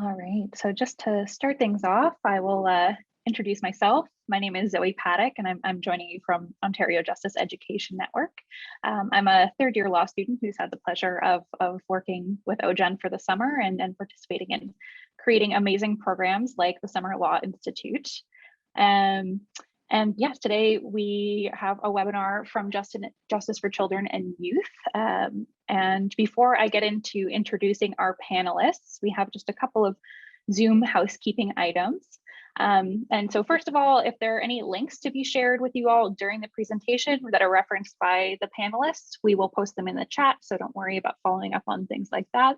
All right, so just to start things off, I will introduce myself. My name is Zoe Paddock, and I'm joining you from Ontario Justice Education Network. I'm a third-year law student who's had the pleasure of working with OJEN for the summer and participating in creating amazing programs like the Summer Law Institute. And yes, today we have a webinar from Justice for Children and Youth. And before I get into introducing our panelists, we have just a couple of Zoom housekeeping items. And so first of all, if there are any links to be shared with you all during the presentation that are referenced by the panelists, we will post them in the chat, so don't worry about following up on things like that.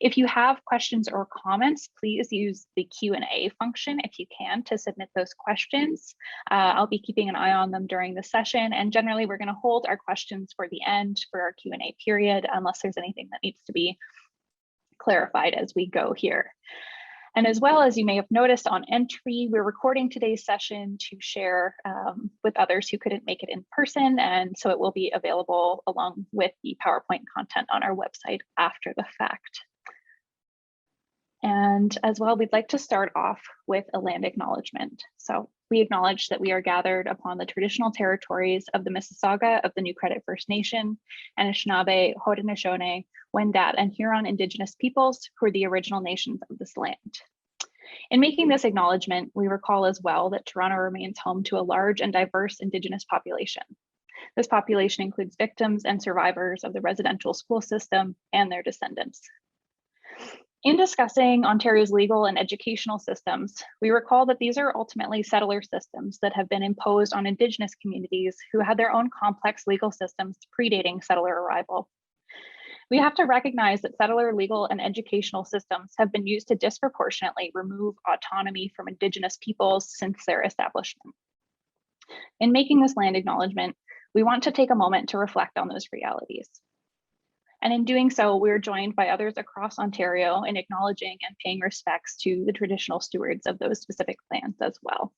If you have questions or comments, please use the Q&A function if you can to submit those questions. I'll be keeping an eye on them during the session, and generally we're going to hold our questions for the end for our Q&A period unless there's anything that needs to be clarified as we go here. And as well, as you may have noticed on entry, we're recording today's session to share with others who couldn't make it in person, and so it will be available along with the PowerPoint content on our website after the fact. And as well, we'd like to start off with a land acknowledgement. So we acknowledge that we are gathered upon the traditional territories of the Mississauga of the New Credit First Nation, Anishinaabe, Haudenosaunee, Wendat, and Huron Indigenous peoples who are the original nations of this land. In making this acknowledgement, we recall as well that Toronto remains home to a large and diverse Indigenous population. This population includes victims and survivors of the residential school system and their descendants. In discussing Ontario's legal and educational systems, we recall that these are ultimately settler systems that have been imposed on Indigenous communities who had their own complex legal systems predating settler arrival. We have to recognize that settler legal and educational systems have been used to disproportionately remove autonomy from Indigenous peoples since their establishment. In making this land acknowledgement, we want to take a moment to reflect on those realities. And in doing so, we're joined by others across Ontario in acknowledging and paying respects to the traditional stewards of those specific lands as well.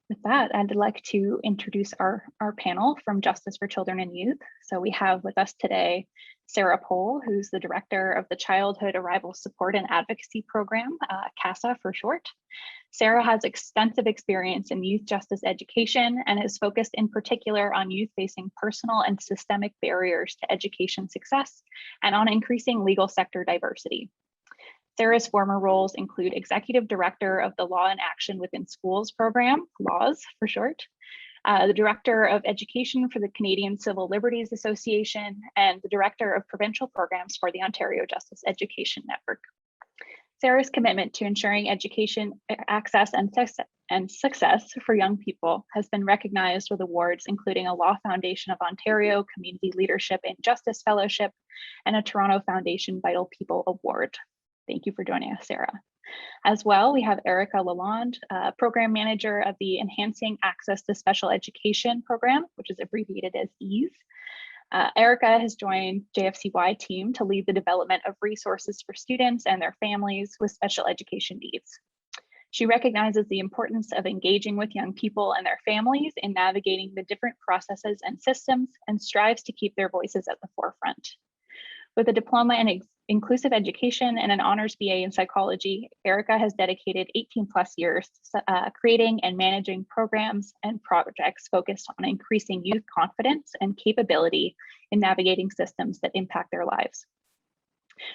With that, I'd like to introduce our panel from Justice for Children and Youth. So we have with us today Sarah Pohl, who's the director of the Childhood Arrival Support and Advocacy Program, CASA for short. Sarah has extensive experience in youth justice education and is focused in particular on youth facing personal and systemic barriers to education success and on increasing legal sector diversity. Sarah's former roles include Executive Director of the Law and Action Within Schools program, LAWS for short, the Director of Education for the Canadian Civil Liberties Association, and the Director of Provincial Programs for the Ontario Justice Education Network. Sarah's commitment to ensuring education access and success for young people has been recognized with awards, including a Law Foundation of Ontario Community Leadership and Justice Fellowship and a Toronto Foundation Vital People Award. Thank you for joining us, Sarah. As well, we have Erica Lalonde, Program Manager of the Enhancing Access to Special Education Program, which is abbreviated as EASE. Erica has joined JFCY team to lead the development of resources for students and their families with special education needs. She recognizes the importance of engaging with young people and their families in navigating the different processes and systems and strives to keep their voices at the forefront. With a diploma in inclusive education and an honors BA in psychology, Erica has dedicated 18+ years to creating and managing programs and projects focused on increasing youth confidence and capability in navigating systems that impact their lives.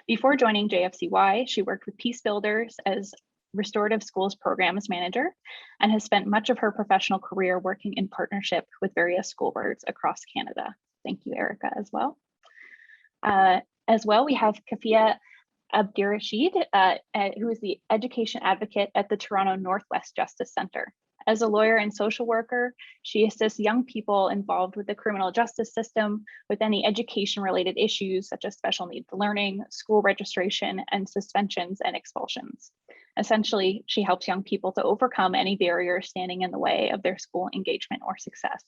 Before joining JFCY, she worked with Peace Builders as Restorative Schools Programs Manager and has spent much of her professional career working in partnership with various school boards across Canada. Thank you, Erica, as well. We have Kafia Abdirashid, who is the education advocate at the Toronto Northwest Justice Centre. As a lawyer and social worker, she assists young people involved with the criminal justice system with any education-related issues such as special needs learning, school registration, and suspensions and expulsions. Essentially, she helps young people to overcome any barriers standing in the way of their school engagement or success.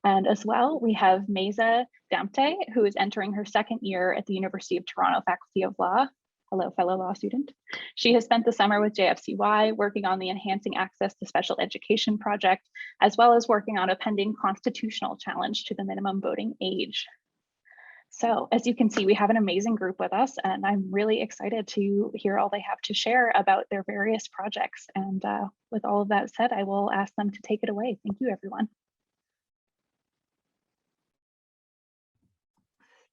And as well, we have Meza Damte, who is entering her second year at the University of Toronto Faculty of Law. Hello, fellow law student. She has spent the summer with JFCY working on the Enhancing Access to Special Education project, as well as working on a pending constitutional challenge to the minimum voting age. So as you can see, we have an amazing group with us, and I'm really excited to hear all they have to share about their various projects. And with all of that said, I will ask them to take it away. Thank you, everyone.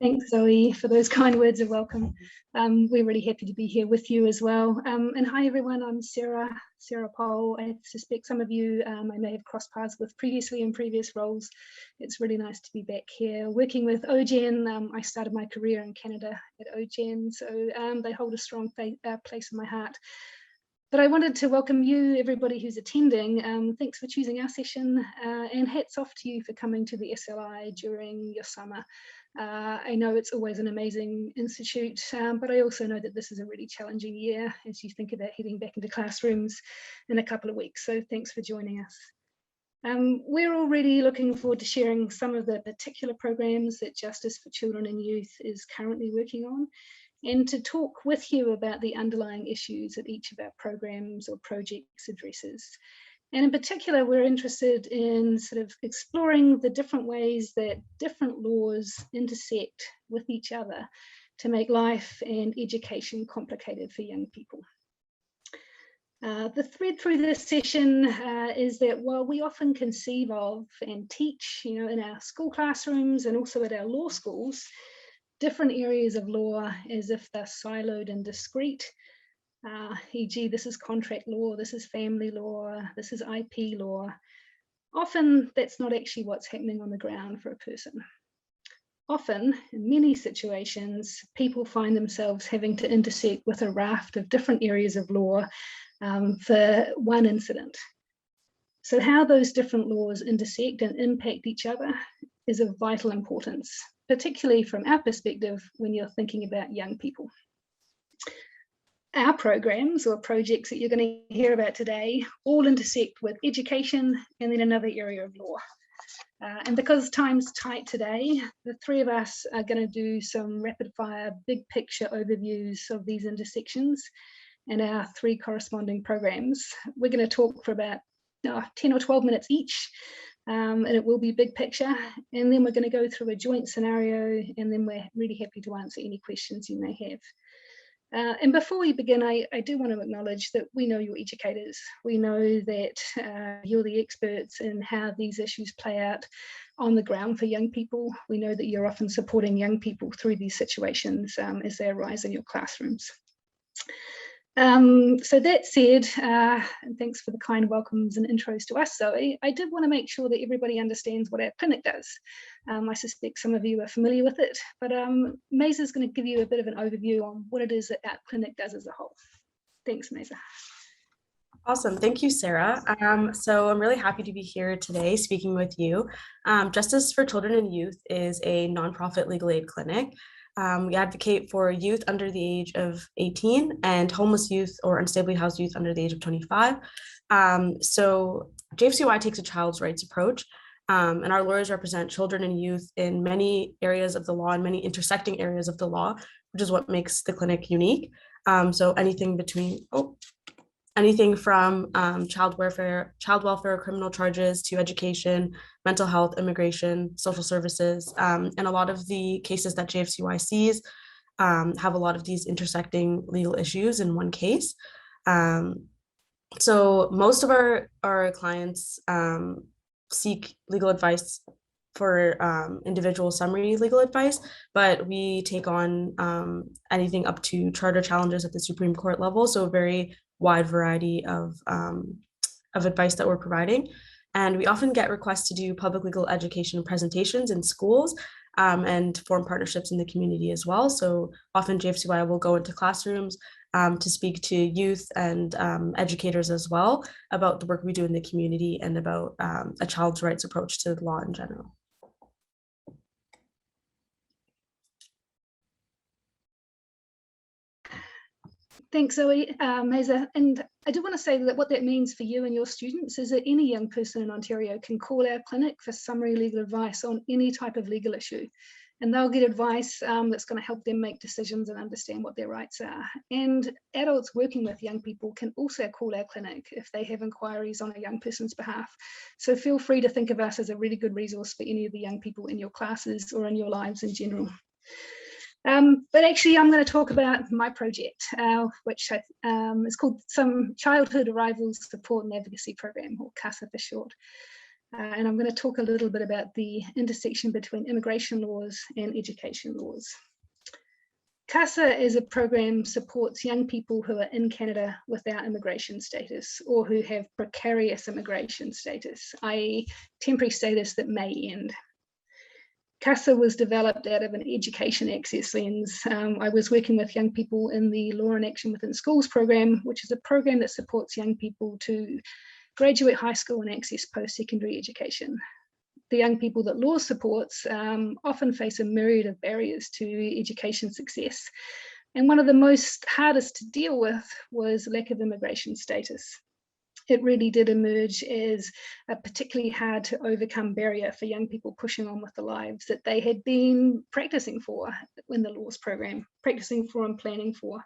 Thanks, Zoe, for those kind words of welcome. We're really happy to be here with you as well. And hi, everyone. I'm Sarah Pole. I suspect some of you I may have crossed paths with previously in previous roles. It's really nice to be back here working with OJEN. I started my career in Canada at OJEN, so they hold a strong place in my heart. But I wanted to welcome you, everybody who's attending. Thanks for choosing our session, and hats off to you for coming to the SLI during your summer. I know it's always an amazing institute, but I also know that this is a really challenging year as you think about heading back into classrooms in a couple of weeks. So thanks for joining us. We're already looking forward to sharing some of the particular programs that Justice for Children and Youth is currently working on, and to talk with you about the underlying issues that each of our programs or projects addresses. And in particular, we're interested in sort of exploring the different ways that different laws intersect with each other to make life and education complicated for young people. The thread through this session is that while we often conceive of and teach, in our school classrooms and also at our law schools, different areas of law as if they're siloed and discrete, e.g. this is contract law, this is family law, this is IP law. Often that's not actually what's happening on the ground for a person. Often, in many situations, people find themselves having to intersect with a raft of different areas of law for one incident. So how those different laws intersect and impact each other is of vital importance, particularly from our perspective when you're thinking about young people. Our programs or projects that you're going to hear about today all intersect with education and then another area of law. And because time's tight today, the three of us are going to do some rapid fire big picture overviews of these intersections and our three corresponding programs. We're going to talk for about 10 or 12 minutes each, and it will be big picture. And then we're going to go through a joint scenario, and then we're really happy to answer any questions you may have. And before we begin, I do want to acknowledge that we know you're educators. We know that you're the experts in how these issues play out on the ground for young people. We know that you're often supporting young people through these situations as they arise in your classrooms. So that said, and thanks for the kind welcomes and intros to us, Zoe, I did want to make sure that everybody understands what our clinic does. I suspect some of you are familiar with it, but Mesa is going to give you a bit of an overview on what it is that our clinic does as a whole. Thanks, Mesa. Awesome. Thank you, Sarah. So I'm really happy to be here today speaking with you. Justice for Children and Youth is a nonprofit legal aid clinic. We advocate for youth under the age of 18 and homeless youth or unstably housed youth under the age of 25. So JFCY takes a child's rights approach, and our lawyers represent children and youth in many areas of the law and many intersecting areas of the law, which is what makes the clinic unique. So anything from child welfare, criminal charges to education, mental health, immigration, social services, and a lot of the cases that JFCY sees have a lot of these intersecting legal issues in one case. So most of our clients seek legal advice for individual summary legal advice, but we take on anything up to charter challenges at the Supreme Court level, so a very wide variety of advice that we're providing. And we often get requests to do public legal education presentations in schools and form partnerships in the community as well. So often JFCY will go into classrooms to speak to youth and educators as well about the work we do in the community and about a child's rights approach to the law in general. Thanks, Zoe, Mesa. And I do want to say that what that means for you and your students is that any young person in Ontario can call our clinic for summary legal advice on any type of legal issue. And they'll get advice that's going to help them make decisions and understand what their rights are. And adults working with young people can also call our clinic if they have inquiries on a young person's behalf. So feel free to think of us as a really good resource for any of the young people in your classes or in your lives in general. But actually, I'm going to talk about my project, which is called Some Childhood Arrivals Support and Advocacy Program, or CASA for short. And I'm going to talk a little bit about the intersection between immigration laws and education laws. CASA is a program supports young people who are in Canada without immigration status or who have precarious immigration status, i.e. temporary status that may end. CASA was developed out of an education access lens. I was working with young people in the Law and Action Within Schools program, which is a program that supports young people to graduate high school and access post-secondary education. The young people that law supports often face a myriad of barriers to education success. And one of the most hardest to deal with was lack of immigration status. It really did emerge as a particularly hard to overcome barrier for young people pushing on with the lives that they had been practicing for in the laws program, practicing for and planning for.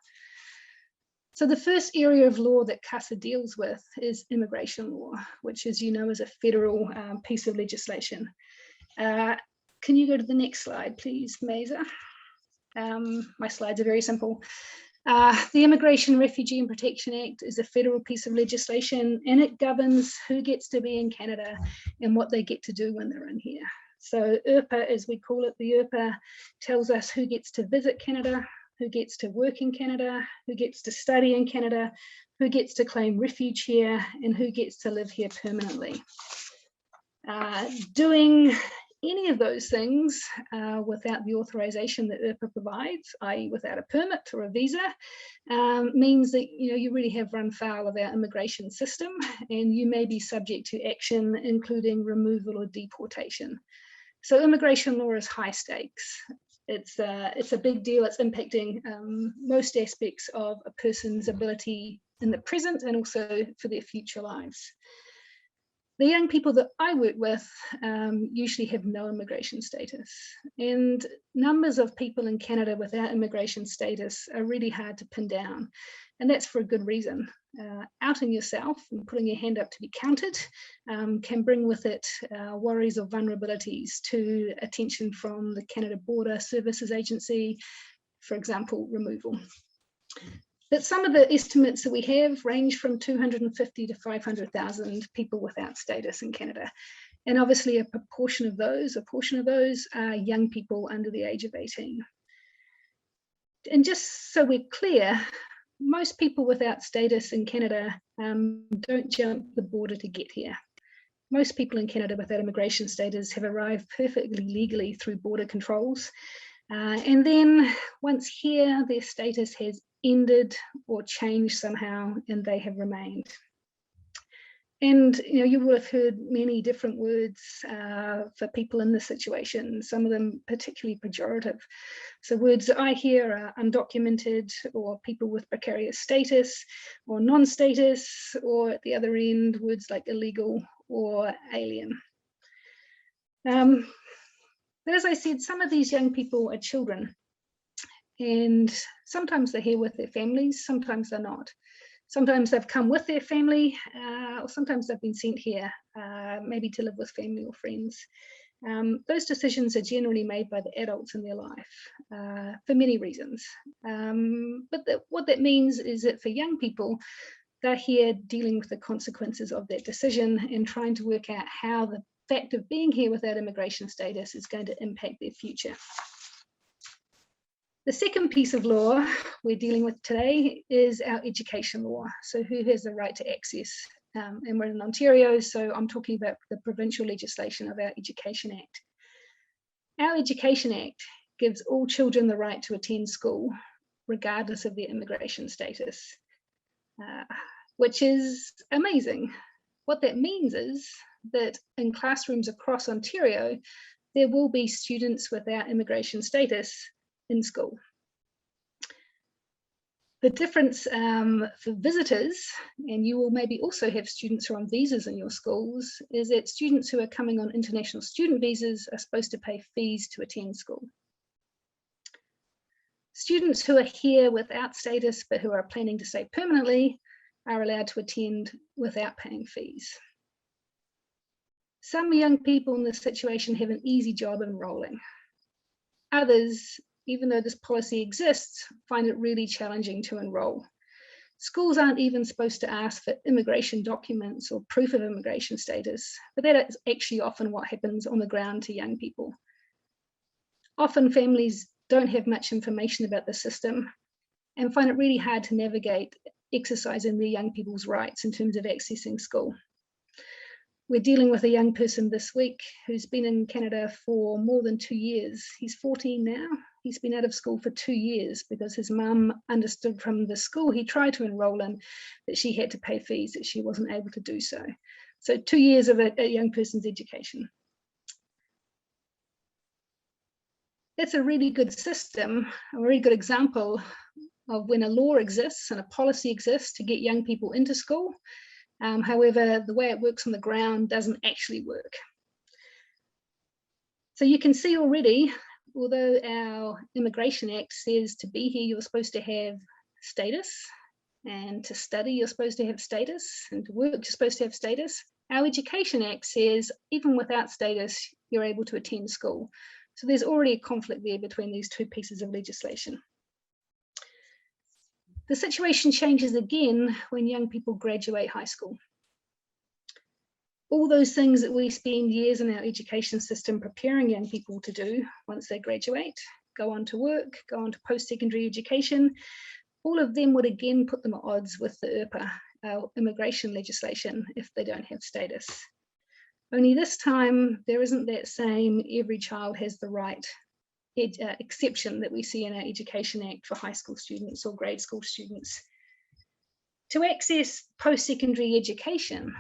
So the first area of law that CASA deals with is immigration law, which, as you know, is a federal piece of legislation. Can you go to the next slide, please, Maiza? My slides are very simple. The Immigration, Refugee and Protection Act is a federal piece of legislation, and it governs who gets to be in Canada and what they get to do when they're in here. So IRPA, as we call it, the IRPA tells us who gets to visit Canada, who gets to work in Canada, who gets to study in Canada, who gets to claim refuge here, and who gets to live here permanently. Doing any of those things without the authorization that IRPA provides, i.e. without a permit or a visa, means that you really have run foul of our immigration system, and you may be subject to action, including removal or deportation. So immigration law is high stakes. It's a big deal. It's impacting most aspects of a person's ability in the present and also for their future lives. The young people that I work with usually have no immigration status, and numbers of people in Canada without immigration status are really hard to pin down, and that's for a good reason. Outing yourself and putting your hand up to be counted can bring with it worries or vulnerabilities to attention from the Canada Border Services Agency, for example, removal. But some of the estimates that we have range from 250 to 500,000 people without status in Canada. And obviously a portion of those are young people under the age of 18. And just so we're clear, most people without status in Canada don't jump the border to get here. Most people in Canada without immigration status have arrived perfectly legally through border controls. And then once here, their status has ended or changed somehow, and they have remained. And you will have heard many different words for people in this situation, some of them particularly pejorative. So words that I hear are undocumented, or people with precarious status, or non-status, or at the other end, words like illegal or alien. But as I said, some of these young people are children, and sometimes they're here with their families, sometimes they're not. Sometimes they've come with their family, or sometimes they've been sent here, maybe to live with family or friends. Those decisions are generally made by the adults in their life for many reasons. But what that means is that for young people, they're here dealing with the consequences of that decision and trying to work out how the fact of being here without immigration status is going to impact their future. The second piece of law we're dealing with today is our education law. So who has the right to access? And we're in Ontario, so I'm talking about the provincial legislation of our Education Act. Our Education Act gives all children the right to attend school, regardless of their immigration status, which is amazing. What that means is that in classrooms across Ontario, there will be students without immigration status in school. The difference for visitors, and you will maybe also have students who are on visas in your schools, is that students who are coming on international student visas are supposed to pay fees to attend school. Students who are here without status but who are planning to stay permanently are allowed to attend without paying fees. Some young people in this situation have an easy job enrolling. Others even though this policy exists, find it really challenging to enroll. Schools aren't even supposed to ask for immigration documents or proof of immigration status, but that is actually often what happens on the ground to young people. Often families don't have much information about the system and find it really hard to navigate exercising their young people's rights in terms of accessing school. We're dealing with a young person this week who's been in Canada for more than 2 years. He's 14 now. He's been out of school for 2 years because his mum understood from the school he tried to enroll in that she had to pay fees, that she wasn't able to do so. So 2 years of a young person's education. That's a really good system, a really good example of when a law exists and a policy exists to get young people into school. However, the way it works on the ground doesn't actually work. So you can see already, although our Immigration Act says to be here, you're supposed to have status, and to study, you're supposed to have status, and to work, you're supposed to have status. Our Education Act says, even without status, you're able to attend school. So there's already a conflict there between these two pieces of legislation. The situation changes again when young people graduate high school. All those things that we spend years in our education system preparing young people to do once they graduate, go on to work, go on to post-secondary education, all of them would again put them at odds with the IRPA, our immigration legislation, if they don't have status. Only this time, there isn't that same every child has the right exception that we see in our Education Act for high school students or grade school students. To access post-secondary education,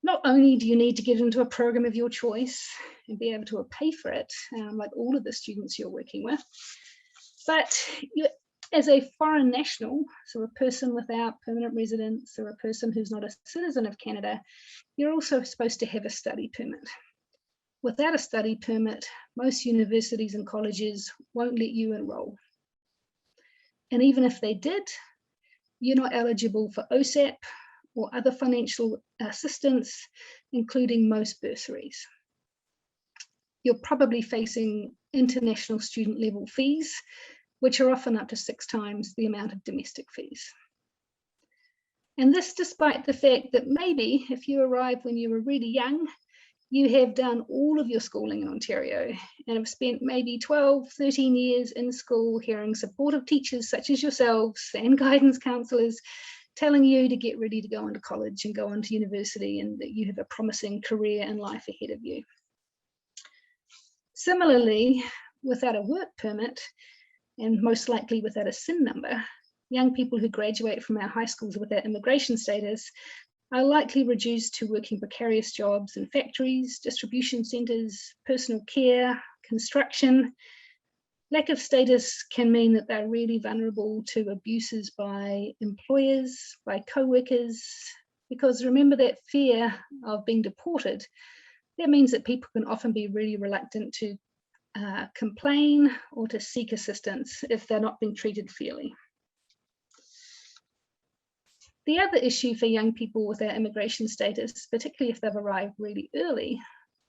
not only do you need to get into a program of your choice and be able to pay for it, like all of the students you're working with, but you, as a foreign national, so a person without permanent residence or a person who's not a citizen of Canada, you're also supposed to have a study permit. Without a study permit, most universities and colleges won't let you enroll. And even if they did, you're not eligible for OSAP or other financial assistance, including most bursaries. You're probably facing international student level fees, which are often up to 6 times the amount of domestic fees. And this despite the fact that maybe if you arrived when you were really young, you have done all of your schooling in Ontario and have spent maybe 12, 13 years in school hearing supportive teachers such as yourselves and guidance counsellors telling you to get ready to go into college and go on to university and that you have a promising career and life ahead of you. Similarly, without a work permit, and most likely without a SIN number, young people who graduate from our high schools without immigration status are likely reduced to working precarious jobs in factories, distribution centres, personal care, construction. Lack of status can mean that they're really vulnerable to abuses by employers, by co-workers, because remember that fear of being deported, that means that people can often be really reluctant to complain or to seek assistance if they're not being treated fairly. The other issue for young people with their immigration status, particularly if they've arrived really early,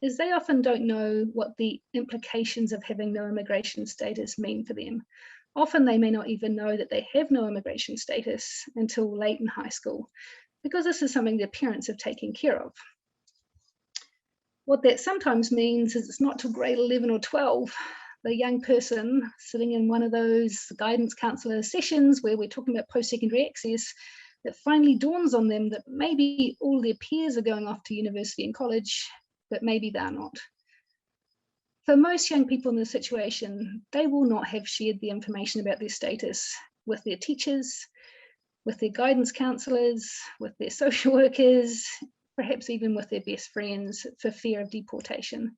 is they often don't know what the implications of having no immigration status mean for them. Often they may not even know that they have no immigration status until late in high school, because this is something their parents have taken care of. What that sometimes means is it's not till grade 11 or 12, the young person sitting in one of those guidance counsellor sessions where we're talking about post-secondary access, that finally dawns on them that maybe all their peers are going off to university and college, but maybe they're not. For most young people in this situation, they will not have shared the information about their status with their teachers, with their guidance counsellors, with their social workers, perhaps even with their best friends for fear of deportation.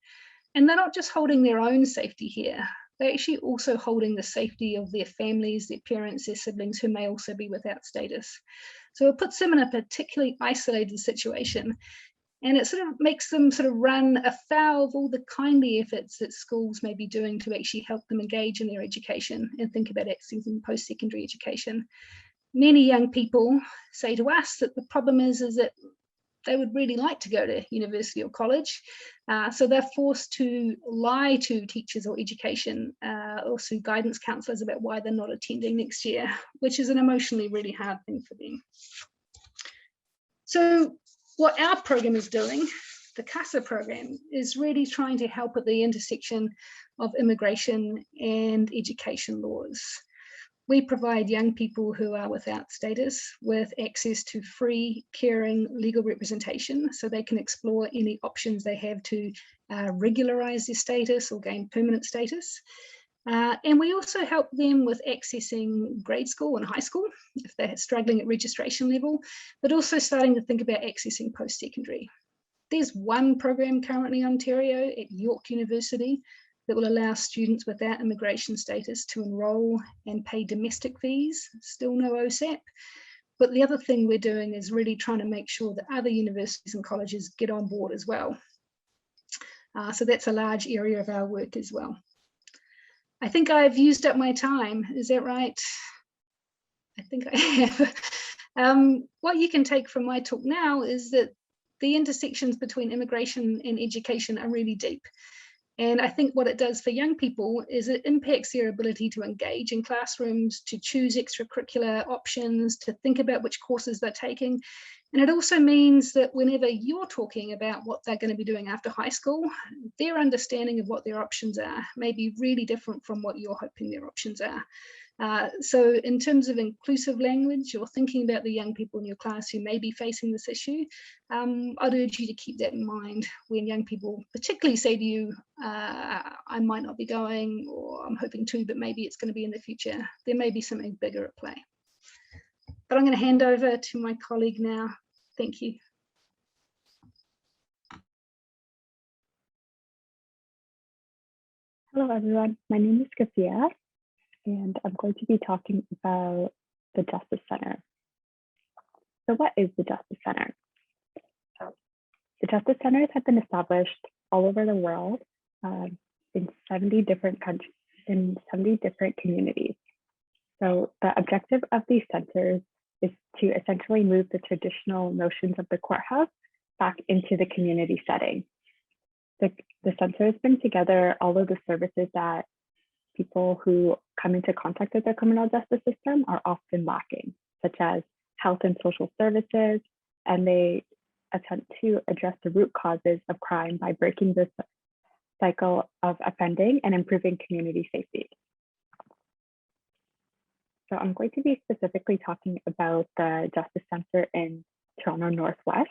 And they're not just holding their own safety here, they're actually also holding the safety of their families, their parents, their siblings who may also be without status. So it puts them in a particularly isolated situation, and it sort of makes them sort of run afoul of all the kindly efforts that schools may be doing to actually help them engage in their education and think about accessing post-secondary education. Many young people say to us that the problem is that they would really like to go to university or college. So they're forced to lie to teachers or education or through guidance counsellors about why they're not attending next year, which is an emotionally really hard thing for them. So what our program is doing, the CASA program, is really trying to help at the intersection of immigration and education laws. We provide young people who are without status with access to free, caring legal representation so they can explore any options they have to regularize their status or gain permanent status. And we also help them with accessing grade school and high school if they're struggling at registration level, but also starting to think about accessing post-secondary. There's one program currently in Ontario at York University that will allow students without immigration status to enroll and pay domestic fees, still no OSAP. But the other thing we're doing is really trying to make sure that other universities and colleges get on board as well. So that's a large area of our work as well. I think I've used up my time, is that right? I think I have. What you can take from my talk now is that the intersections between immigration and education are really deep. And I think what it does for young people is it impacts their ability to engage in classrooms, to choose extracurricular options, to think about which courses they're taking. And it also means that whenever you're talking about what they're going to be doing after high school, their understanding of what their options are may be really different from what you're hoping their options are. So in terms of inclusive language, or thinking about the young people in your class who may be facing this issue, I'd urge you to keep that in mind when young people particularly say to you, I might not be going, or I'm hoping to, but maybe it's going to be in the future. There may be something bigger at play. But I'm going to hand over to my colleague now. Thank you. Hello, everyone. My name is Kafia, and I'm going to be talking about the Justice Center. So what is the Justice Center? The Justice Centers have been established all over the world in 70 different countries, in 70 different communities. So the objective of these centers is to essentially move the traditional notions of the courthouse back into the community setting. The centers bring together all of the services that people who come into contact with the criminal justice system are often lacking, such as health and social services, and they attempt to address the root causes of crime by breaking this cycle of offending and improving community safety. So I'm going to be specifically talking about the Justice Center in Toronto Northwest,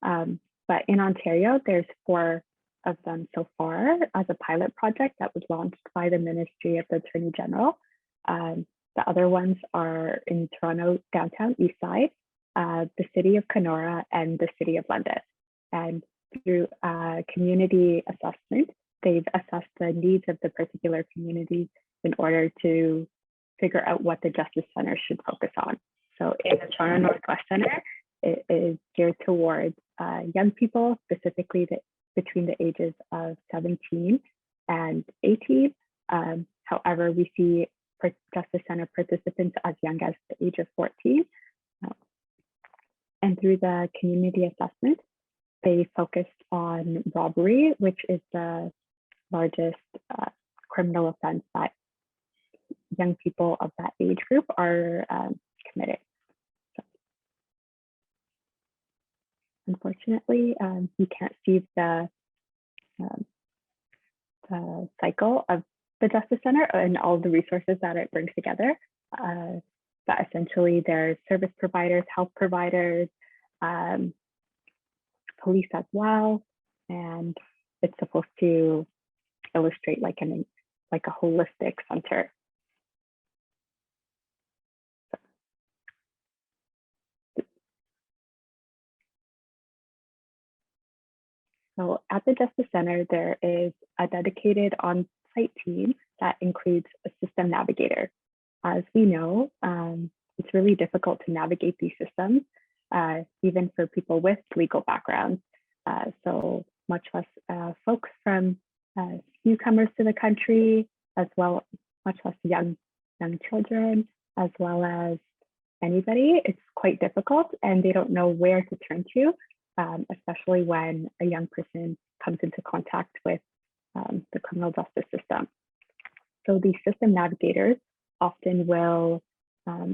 but in Ontario, there's 4 of them so far as a pilot project that was launched by the Ministry of the Attorney General. The other ones are in Toronto downtown east side, the city of Kenora, and the city of London. And through community assessment, they've assessed the needs of the particular communities in order to figure out what the Justice Center should focus on. So in the Toronto Northwest Center, it is geared towards young people, specifically between the ages of 17 and 18. However, we see Justice Center participants as young as the age of 14. And through the community assessment, they focused on robbery, which is the largest criminal offense that young people of that age group are committed. So, unfortunately, you can't see the cycle of the Justice Center and all the resources that it brings together. But essentially, there's service providers, health providers, police as well, and it's supposed to illustrate like a holistic center. So at the Justice Center, there is a dedicated on-site team that includes a system navigator. As we know, it's really difficult to navigate these systems, even for people with legal backgrounds. So much less folks from newcomers to the country, as well, much less young children, as well as anybody. It's quite difficult, and they don't know where to turn to. especially when a young person comes into contact with the criminal justice system. So these system navigators often will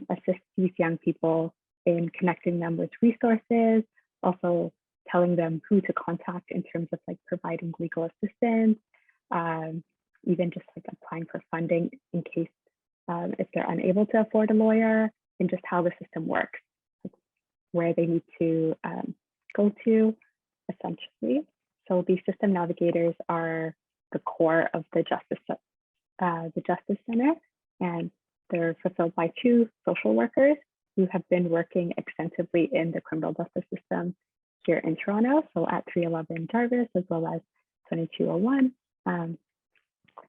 assist these young people in connecting them with resources, also telling them who to contact in terms of like providing legal assistance, even just like applying for funding in case if they're unable to afford a lawyer, and just how the system works, like where they need to go to, essentially. So these system navigators are the core of the Justice Center, and they're fulfilled by 2 social workers who have been working extensively in the criminal justice system here in Toronto, so at 311 Jarvis as well as 2201.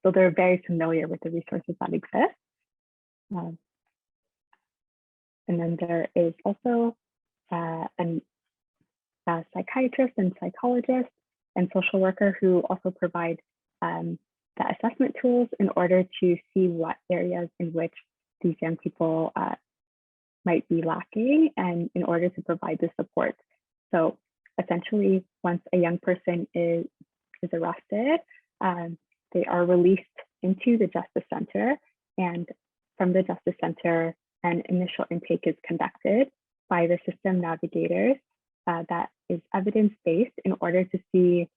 So they're very familiar with the resources that exist. And then there is also a psychiatrist and psychologist and social worker who also provide the assessment tools in order to see what areas in which these young people might be lacking, and in order to provide the support. So essentially, once a young person is arrested, they are released into the Justice Center, and from the Justice Center, an initial intake is conducted by the system navigators that is evidence-based in order to see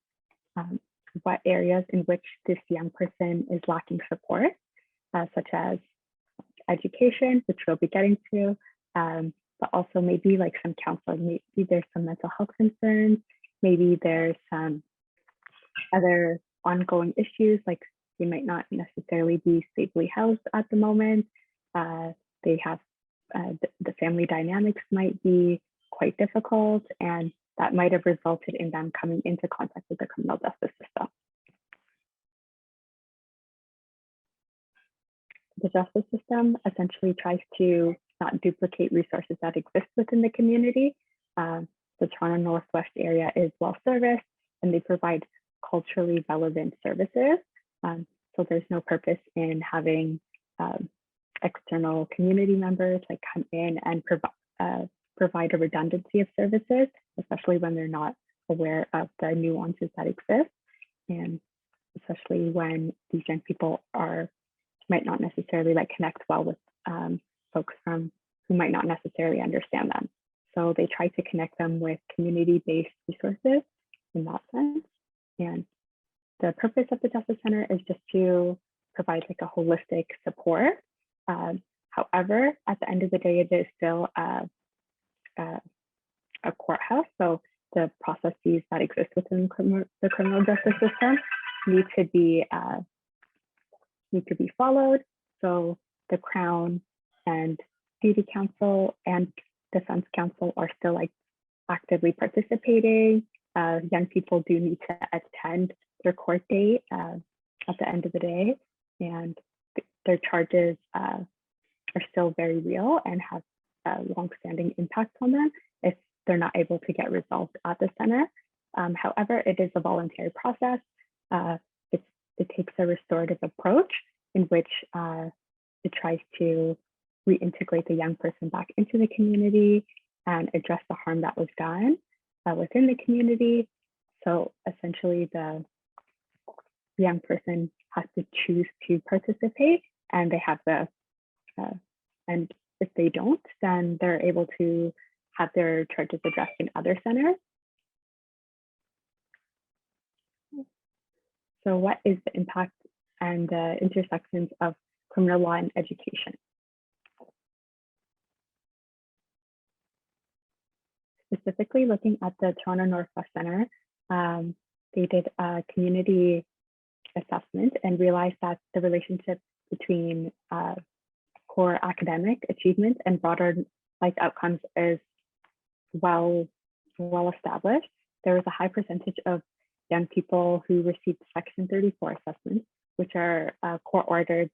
what areas in which this young person is lacking support, such as education, which we'll be getting to, but also maybe like some counseling. Maybe there's some mental health concerns, maybe there's some other ongoing issues, like they might not necessarily be safely housed at the moment. They have the family dynamics might be quite difficult, and that might have resulted in them coming into contact with the criminal justice system. The justice system essentially tries to not duplicate resources that exist within the community. The Toronto Northwest area is well serviced, and they provide culturally relevant services. So there's no purpose in having external community members like come in and provide a redundancy of services, especially when they're not aware of the nuances that exist, and especially when these young people might not necessarily like connect well with folks who might not necessarily understand them. So they try to connect them with community-based resources in that sense. And the purpose of the Justice Center is just to provide like a holistic support. However, at the end of the day, it is still a courthouse. So the processes that exist within the criminal justice system need to be followed. So the Crown and Duty Council and Defense Council are still like actively participating. Young people do need to attend their court date at the end of the day, and their charges are still very real and have a long-standing impact on them if they're not able to get resolved at the center. However, it is a voluntary process. It takes a restorative approach in which it tries to reintegrate the young person back into the community and address the harm that was done within the community. So essentially, the young person has to choose to participate, and they have and if they don't, then they're able to have their charges addressed in other centers. So what is the impact and the intersections of criminal law and education? Specifically looking at the Toronto Northwest Center, they did a community assessment and realized that the relationship between core academic achievement and broader life outcomes is well established. There was a high percentage of young people who received Section 34 assessments, which are court-ordered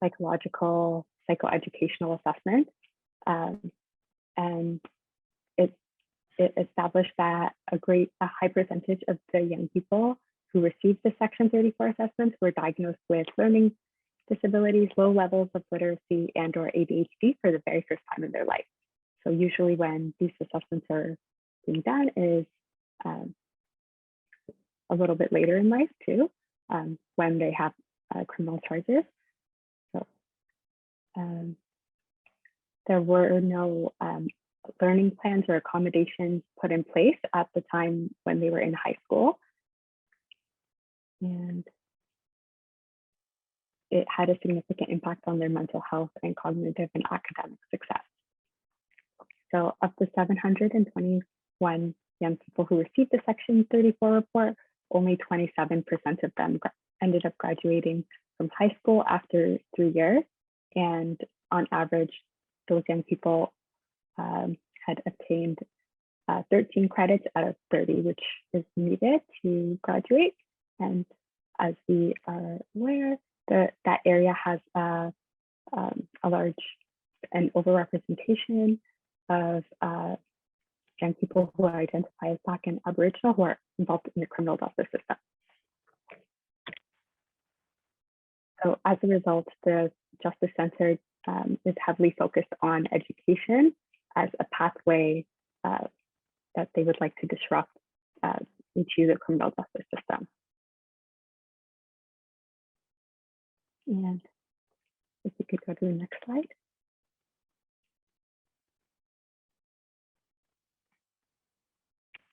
psychoeducational assessments. And it established that a high percentage of the young people who received the Section 34 assessments were diagnosed with learning disabilities, low levels of literacy, and/or ADHD for the very first time in their life. So usually when these assessments are being done is a little bit later in life too, when they have criminal charges. So there were no learning plans or accommodations put in place at the time when they were in high school. And it had a significant impact on their mental health and cognitive and academic success. So of the 721 young people who received the Section 34 report, only 27% of them ended up graduating from high school after 3 years. And on average, those young people had obtained 13 credits out of 30, which is needed to graduate. And as we are aware, that area has a large and overrepresentation of young people who identify as Black and Aboriginal who are involved in the criminal justice system. So as a result, the Justice Center is heavily focused on education as a pathway that they would like to disrupt into the criminal justice system. And if you could go to the next slide.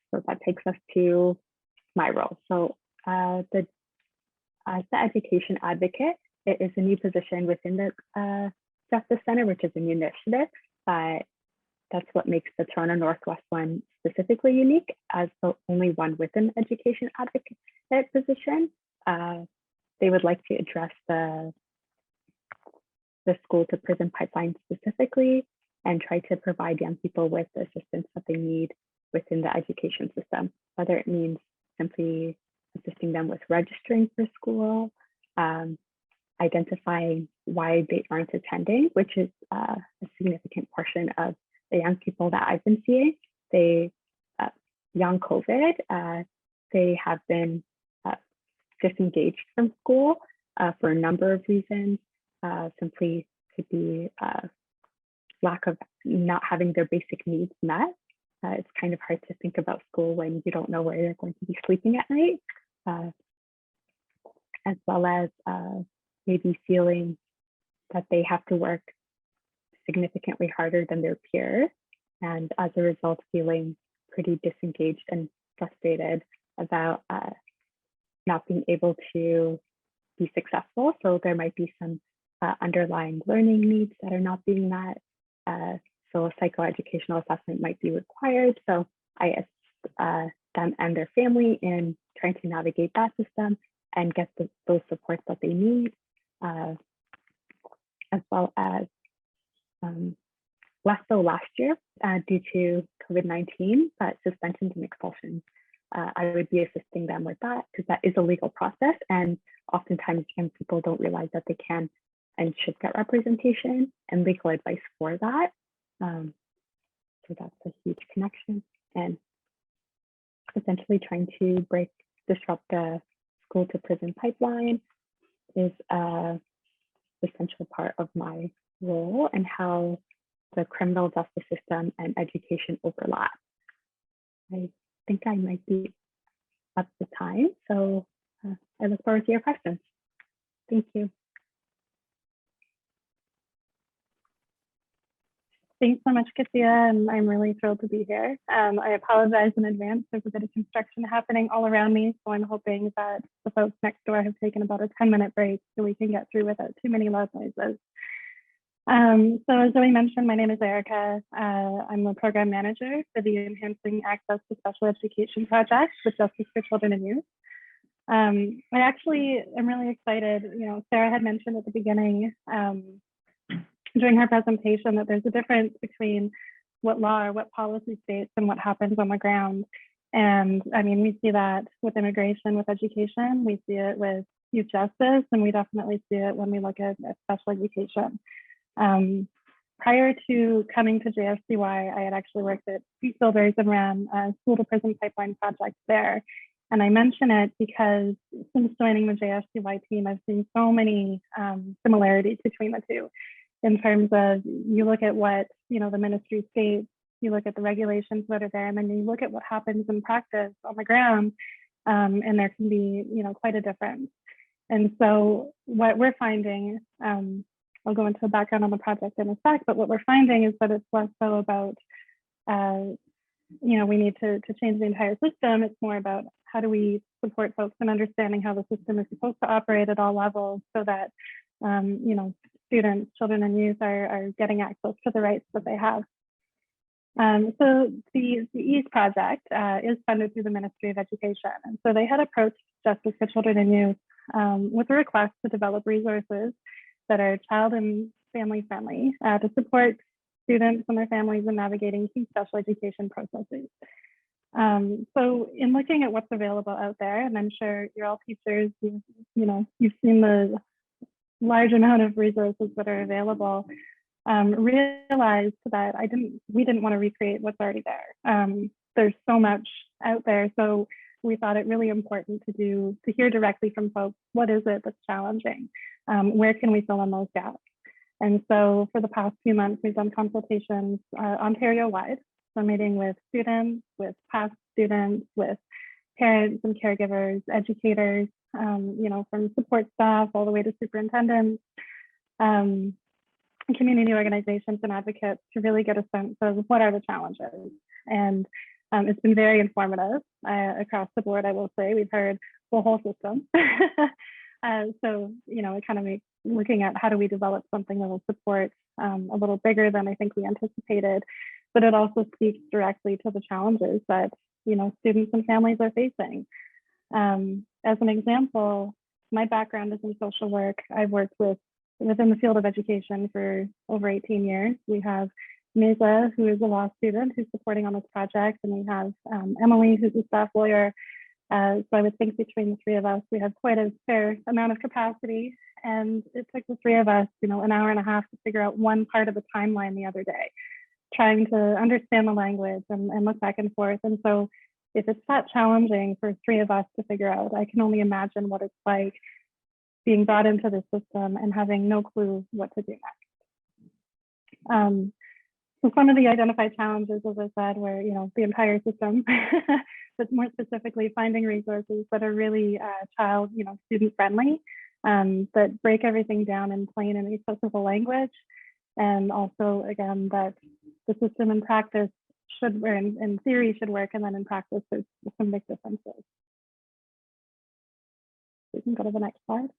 So that takes us to my role. So as the education advocate, it is a new position within the Justice Center, which is a new initiative, but that's what makes the Toronto Northwest one specifically unique as the only one with an education advocate position. They would like to address the school to prison pipeline specifically and try to provide young people with the assistance that they need within the education system, whether it means simply assisting them with registering for school, identifying why they aren't attending, which is a significant portion of the young people that I've been seeing. Young COVID, they have been disengaged from school for a number of reasons. Simply could be lack of not having their basic needs met. It's kind of hard to think about school when you don't know where you're going to be sleeping at night, as well as maybe feeling that they have to work significantly harder than their peers, and as a result feeling pretty disengaged and frustrated about not being able to be successful. So there might be some underlying learning needs that are not being met. So a psychoeducational assessment might be required. So I assist them and their family in trying to navigate that system and get those supports that they need, as well as less so last year due to COVID-19, but suspensions and expulsions. I would be assisting them with that because that is a legal process, and oftentimes young people don't realize that they can and should get representation and legal advice for that. So that's a huge connection, and essentially trying to disrupt the school to prison pipeline is an essential part of my role and how the criminal justice system and education overlap. I think I might be up to time, so I look forward to your questions. Thank you. Thanks so much, Cassia, and I'm really thrilled to be here. I apologize in advance. There's a bit of construction happening all around me, so I'm hoping that the folks next door have taken about a 10-minute break so we can get through without too many loud noises. So as Zoe mentioned, my name is Erica. I'm the program manager for the Enhancing Access to Special Education project with Justice for Children and Youth. I actually am really excited. You know, Sarah had mentioned at the beginning during her presentation that there's a difference between what law or what policy states and what happens on the ground. And I mean, we see that with immigration, with education, we see it with youth justice, and we definitely see it when we look at special education. Prior to coming to JSCY, I had actually worked at Street Builders and ran a school to prison pipeline project there. And I mention it because since joining the JSCY team, I've seen so many similarities between the two in terms of you look at what, you know, the ministry states you look at the regulations that are there, and then you look at what happens in practice on the ground, and there can be, quite a difference. And so what we're finding, I'll go into a background on the project in a sec, but what we're finding is that it's less so about, we need to change the entire system. It's more about how do we support folks in understanding how the system is supposed to operate at all levels, so that, students, children, and youth are getting access to the rights that they have. So the EASE project is funded through the Ministry of Education. And so they had approached Justice for Children and Youth with a request to develop resources that are child and family friendly to support students and their families in navigating key special education processes. So in looking at what's available out there, and I'm sure you're all teachers, you've seen the large amount of resources that are available, realized that we didn't want to recreate what's already there. There's so much out there. So we thought it really important to hear directly from folks, what is it that's challenging? Where can we fill in those gaps? And so for the past few months, we've done consultations Ontario-wide. So meeting with students, with past students, with parents and caregivers, educators, from support staff all the way to superintendents, community organizations and advocates, to really get a sense of what are the challenges. And it's been very informative across the board, I will say. We've heard the whole system. So, it kind of makes looking at how do we develop something that will support a little bigger than I think we anticipated, but it also speaks directly to the challenges that, students and families are facing. As an example, my background is in social work. I've worked within the field of education for over 18 years. We have Mesa, who is a law student who's supporting on this project, and we have Emily, who's a staff lawyer. So I would think between the three of us, we have quite a fair amount of capacity. And it took the three of us, an hour and a half to figure out one part of the timeline the other day, trying to understand the language and look back and forth. And so if it's that challenging for three of us to figure out, I can only imagine what it's like being brought into the system and having no clue what to do next. So some of the identified challenges, as I said, were, the entire system, but more specifically finding resources that are really child, student friendly, that break everything down in plain and accessible language. And also, again, that the system in practice should, or in theory should work, and then in practice, there's some big differences. We can go to the next slide.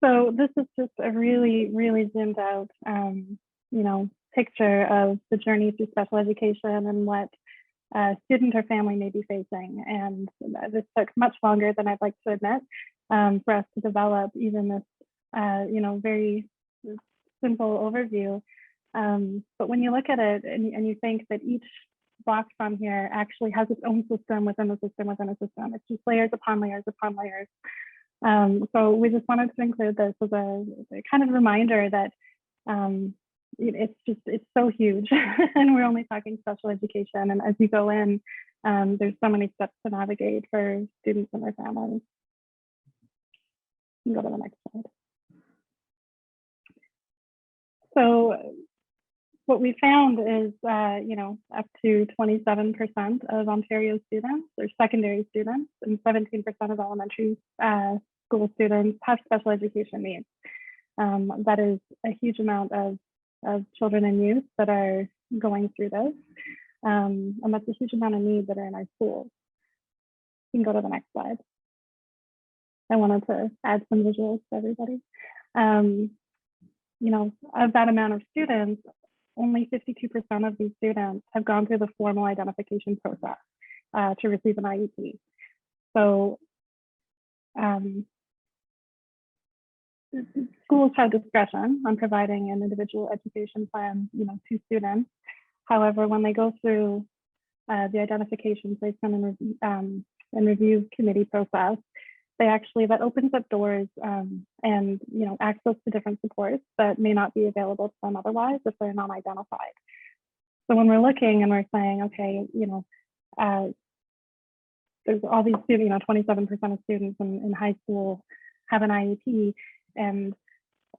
So this is just a really, really zoomed out, picture of the journey through special education and what student or family may be facing. And this took much longer than I'd like to admit for us to develop even this, very simple overview. But when you look at it and you think that each box on here actually has its own system within a system within a system, it's just layers upon layers upon layers. So we just wanted to include this as a kind of reminder that it's so huge and we're only talking special education. And as you go in, there's so many steps to navigate for students and their families. You can go to the next slide. So what we found is, up to 27% of Ontario students or secondary students and 17% of elementary school students have special education needs. That is a huge amount of children and youth that are going through this. And that's a huge amount of need that are in our schools. You can go to the next slide. I wanted to add some visuals to everybody. Of that amount of students, only 52% of these students have gone through the formal identification process to receive an IEP. So schools have discretion on providing an individual education plan, to students. However, when they go through the identification placement and review committee process, that opens up doors and access to different supports that may not be available to them otherwise if they're not identified. So when we're looking and we're saying, okay, there's all these students, 27% of students in high school have an IEP, and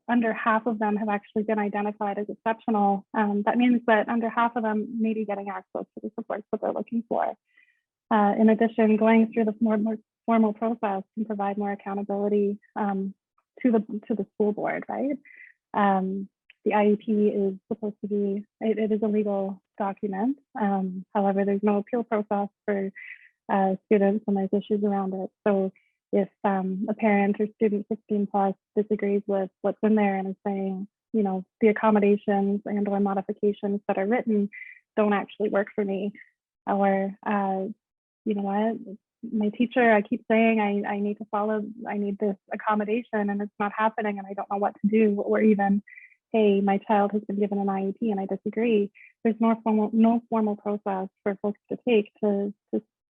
under half of them have actually been identified as exceptional. That means that under half of them may be getting access to the supports that they're looking for. In addition, going through the more formal process can provide more accountability to the school board, right? The IEP is supposed to be, it is a legal document. However, there's no appeal process for students when there's issues around it. So if a parent or student 16 plus disagrees with what's in there and is saying, you know, the accommodations and or modifications that are written don't actually work for me, or you know what, my teacher, I keep saying I need to follow, I need this accommodation and it's not happening and I don't know what to do, or even, hey, my child has been given an IEP and I disagree. There's no formal process for folks to take to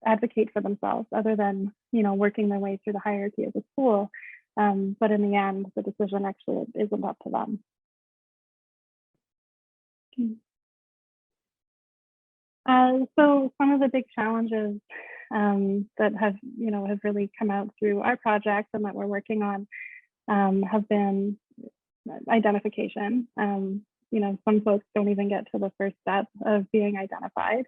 advocate for themselves other than, you know, working their way through the hierarchy of the school. But in the end, the decision actually isn't up to them. So some of the big challenges that have really come out through our project and that we're working on have been identification. You know, some folks don't even get to the first step of being identified.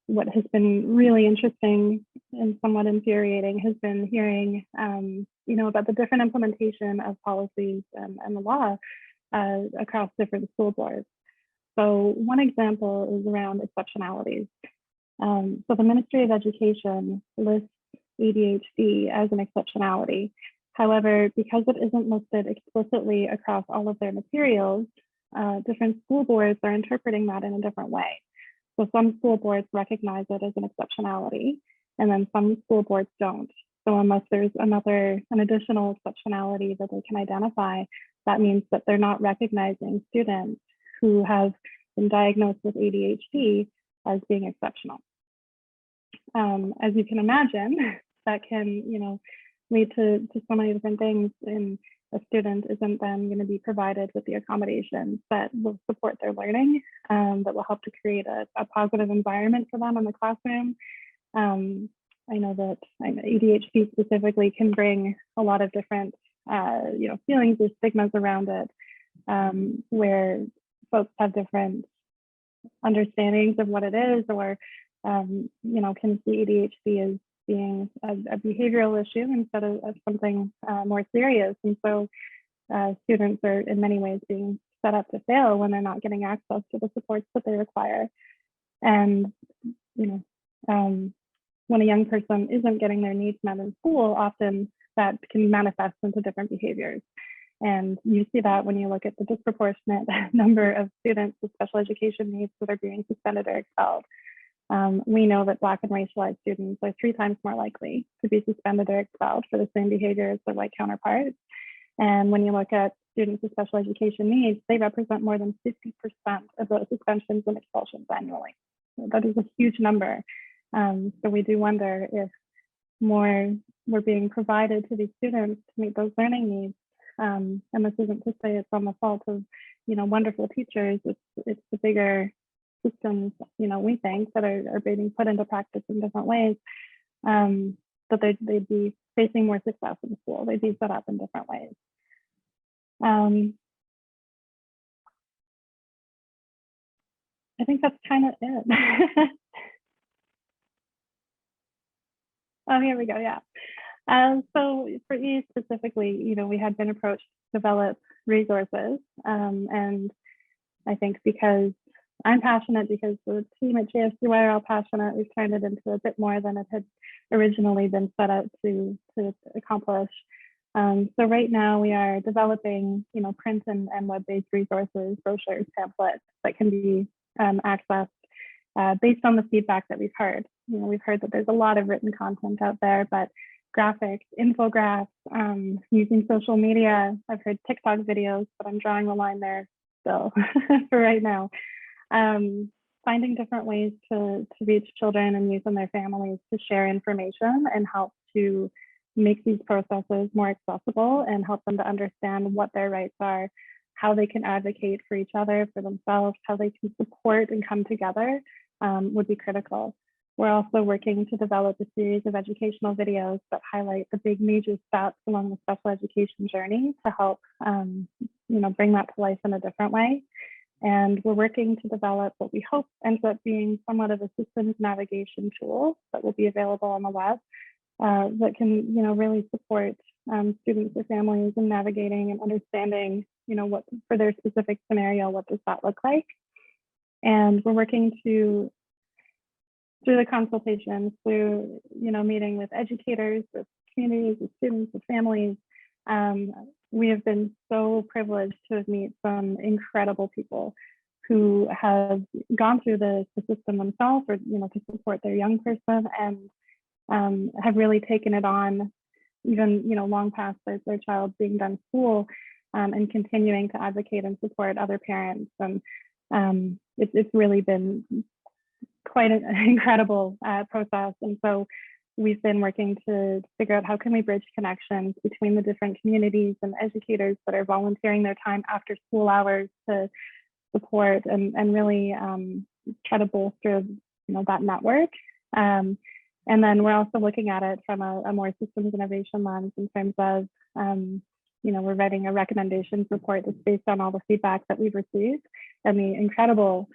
What has been really interesting and somewhat infuriating has been hearing, you know, about the different implementation of policies and the law across different school boards. So one example is around exceptionalities. So the Ministry of Education lists ADHD as an exceptionality. However, because it isn't listed explicitly across all of their materials, different school boards are interpreting that in a different way. So some school boards recognize it as an exceptionality, and then some school boards don't. So unless there's an additional exceptionality that they can identify, that means that they're not recognizing students who have been diagnosed with ADHD as being exceptional. As you can imagine, that can, you know, lead to so many different things, and a student isn't then going to be provided with the accommodations that will support their learning, that will help to create a positive environment for them in the classroom. I know that ADHD specifically can bring a lot of different, you know, feelings or stigmas around it, where folks have different understandings of what it is, or you know, can see ADHD as being a behavioral issue instead of something more serious. And so students are in many ways being set up to fail when they're not getting access to the supports that they require. And, you know, when a young person isn't getting their needs met in school, often that can manifest into different behaviors. And you see that when you look at the disproportionate number of students with special education needs that are being suspended or expelled. We know that Black and racialized students are 3 times more likely to be suspended or expelled for the same behavior as their white counterparts. And when you look at students with special education needs, they represent more than 50% of those suspensions and expulsions annually. So that is a huge number. So we do wonder if more were being provided to these students to meet those learning needs. And this isn't to say it's on the fault of, you know, wonderful teachers. It's the bigger systems, you know, we think that are being put into practice in different ways, that they'd be facing more success in school. They'd be set up in different ways. I think that's kind of it. Oh, here we go. Yeah. So for E specifically, you know, we had been approached to develop resources, and I think because I'm passionate, because the team at JSUI are all passionate, we've turned it into a bit more than it had originally been set out to accomplish. So right now we are developing, you know, print and web-based resources, brochures, pamphlets that can be accessed based on the feedback that we've heard. You know, we've heard that there's a lot of written content out there, but graphics, infographics, using social media. I've heard TikTok videos, but I'm drawing the line there still for right now. Finding different ways to reach children and youth and their families to share information and help to make these processes more accessible and help them to understand what their rights are, how they can advocate for each other, for themselves, how they can support and come together would be critical. We're also working to develop a series of educational videos that highlight the big major steps along the special education journey to help bring that to life in a different way. And we're working to develop what we hope ends up being somewhat of a systems navigation tool that will be available on the web that can really support students or families in navigating and understanding what for their specific scenario, what does that look like. And we're working through the consultations, through meeting with educators, with communities, with students, with families. We have been so privileged to have met some incredible people who have gone through the system themselves, or to support their young person, and have really taken it on, even long past their child being done school, and continuing to advocate and support other parents. And it's really been quite an incredible process. And so we've been working to figure out how can we bridge connections between the different communities and educators that are volunteering their time after school hours to support and really try to bolster that network. And then we're also looking at it from a more systems innovation lens in terms of we're writing a recommendations report that's based on all the feedback that we've received and the incredible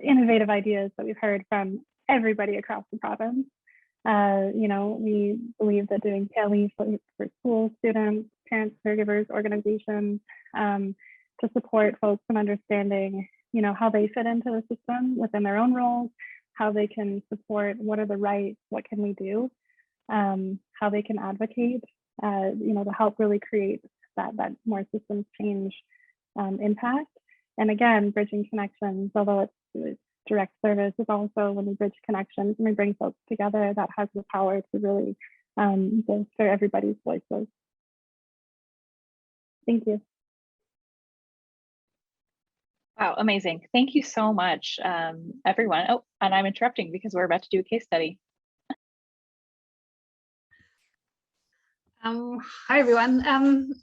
innovative ideas that we've heard from everybody across the province. We believe that doing tele for school students, parents, caregivers, organizations, to support folks in understanding, how they fit into the system within their own roles, how they can support, what are the rights, what can we do, how they can advocate, to help really create that more systems change impact. And again, bridging connections, although it's direct service, is also when we bridge connections and we bring folks together, that has the power to really bolster everybody's voices. Thank you. Wow, amazing. Thank you so much, everyone. Oh, and I'm interrupting because we're about to do a case study. Hi, everyone.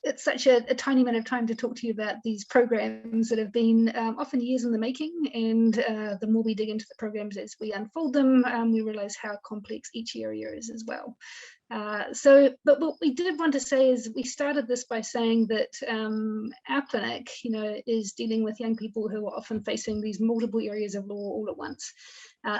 It's such a tiny amount of time to talk to you about these programs that have been often years in the making, and the more we dig into the programs as we unfold them, we realize how complex each area is as well. But what we did want to say is we started this by saying that our clinic, is dealing with young people who are often facing these multiple areas of law all at once.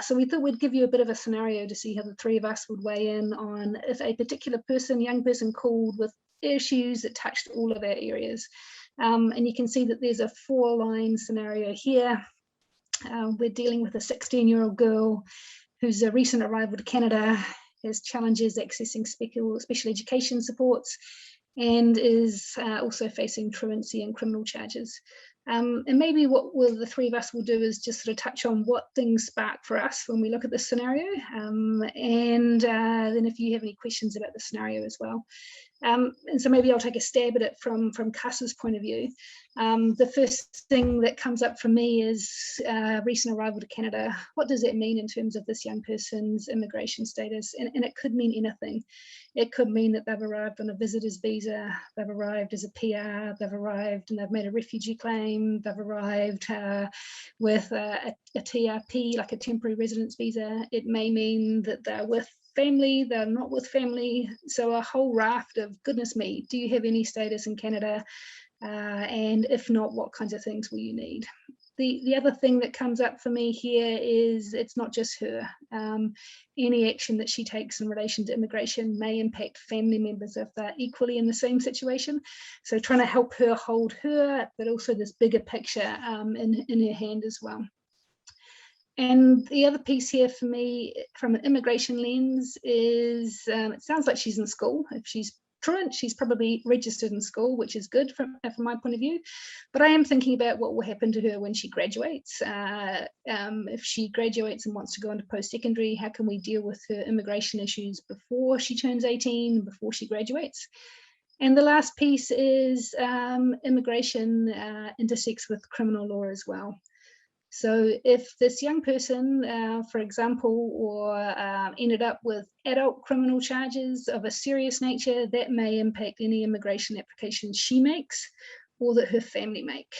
So we thought we'd give you a bit of a scenario to see how the three of us would weigh in on if a particular young person called with issues that touched all of our areas. And you can see that there's a 4-line scenario here. We're dealing with a 16-year-old girl who's a recent arrival to Canada, has challenges accessing special education supports, and is also facing truancy and criminal charges. And maybe what the three of us will do is just sort of touch on what things spark for us when we look at this scenario, and then if you have any questions about the scenario as well. And so maybe I'll take a stab at it from CASA's point of view. The first thing that comes up for me is recent arrival to Canada. What does it mean in terms of this young person's immigration status? And it could mean anything. It could mean that they've arrived on a visitor's visa, they've arrived as a PR, they've arrived and they've made a refugee claim, they've arrived with a TRP, like a temporary residence visa. It may mean that they're with family, they're not with family. So a whole raft of, goodness me, do you have any status in Canada? And if not, what kinds of things will you need? The other thing that comes up for me here is it's not just her. Any action that she takes in relation to immigration may impact family members if they're equally in the same situation. So trying to help her hold her, but also this bigger picture in her hand as well. And the other piece here for me from an immigration lens is it sounds like she's in school. If she's truant, she's probably registered in school, which is good from my point of view. But I am thinking about what will happen to her when she graduates. If she graduates and wants to go into post-secondary, how can we deal with her immigration issues before she turns 18, before she graduates? And the last piece is immigration intersects with criminal law as well. So if this young person, for example, or ended up with adult criminal charges of a serious nature, that may impact any immigration applications she makes or that her family make.